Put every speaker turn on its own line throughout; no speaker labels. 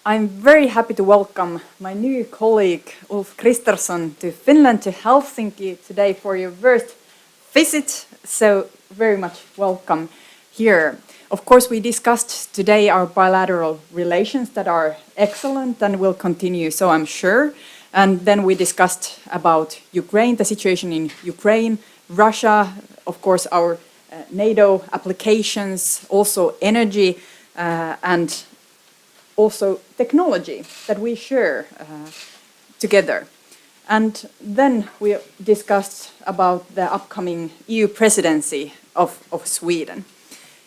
I'm very happy to welcome my new colleague Ulf Kristersson to Finland, to Helsinki today for your first visit. So very much welcome here. Of course, we discussed today our bilateral relations that are excellent and will continue, so I'm sure. And then we discussed about Ukraine, the situation in Ukraine, Russia, of course, our NATO applications, also energy, and also technology that we share together. And then we discussed about the upcoming EU presidency of Sweden.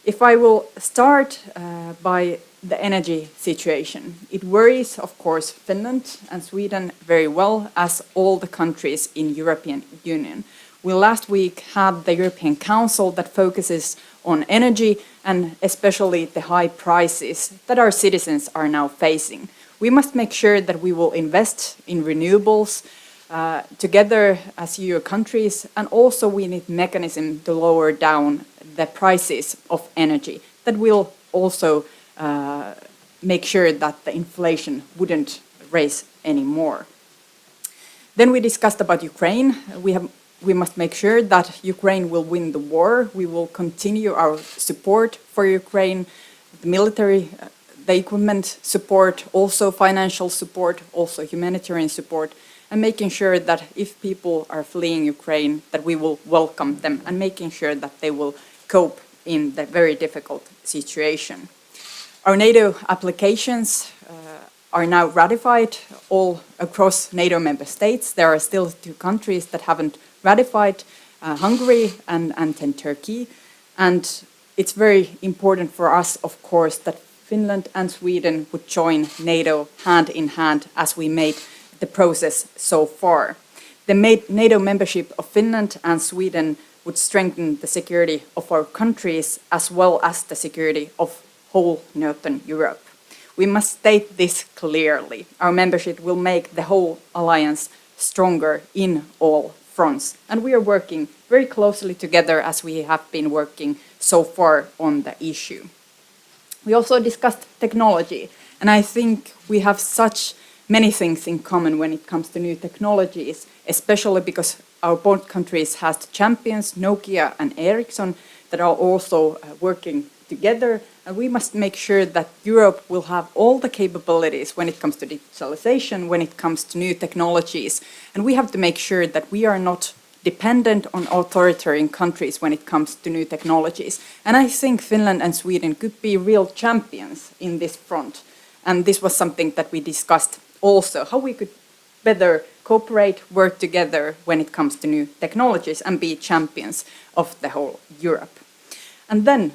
If I will start by the energy situation, it worries, of course, Finland and Sweden very well, as all the countries in European Union. We last week had the European Council that focuses on energy and especially the high prices that our citizens are now facing. We must make sure that we will invest in renewables together as EU countries, and also we need mechanism to lower down the prices of energy that will also make sure that the inflation wouldn't raise anymore. Then we discussed about Ukraine. We must make sure that Ukraine will win the war. We will continue our support for Ukraine, the military, the equipment support, also financial support, also humanitarian support, and making sure that if people are fleeing Ukraine, that we will welcome them and making sure that they will cope in the very difficult situation. Our NATO applications are now ratified all across NATO member states. There are still 2 countries that haven't ratified, Hungary and then Turkey. And it's very important for us, of course, that Finland and Sweden would join NATO hand in hand as we made the process so far. The NATO membership of Finland and Sweden would strengthen the security of our countries as well as the security of whole Northern Europe. We must state this clearly. Our membership will make the whole alliance stronger in all fronts. And we are working very closely together as we have been working so far on the issue. We also discussed technology, and I think we have such many things in common when it comes to new technologies, especially because our both countries have champions, Nokia and Ericsson, that are also working together, and we must make sure that Europe will have all the capabilities when it comes to digitalization, when it comes to new technologies, and we have to make sure that we are not dependent on authoritarian countries when it comes to new technologies. And I think Finland and Sweden could be real champions in this front, and this was something that we discussed also, how we could better cooperate, work together when it comes to new technologies and be champions of the whole Europe. And then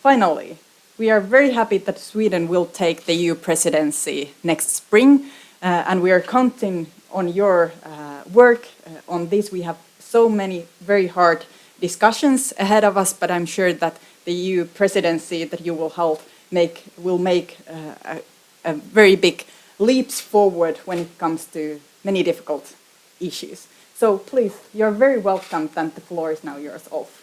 finally, we are very happy that Sweden will take the EU presidency next spring, and we are counting on your work on this. We have so many very hard discussions ahead of us, but I'm sure that the EU presidency that you will help will make a very big leaps forward when it comes to many difficult issues. So please, you're very welcome, and the floor is now yours, Ulf.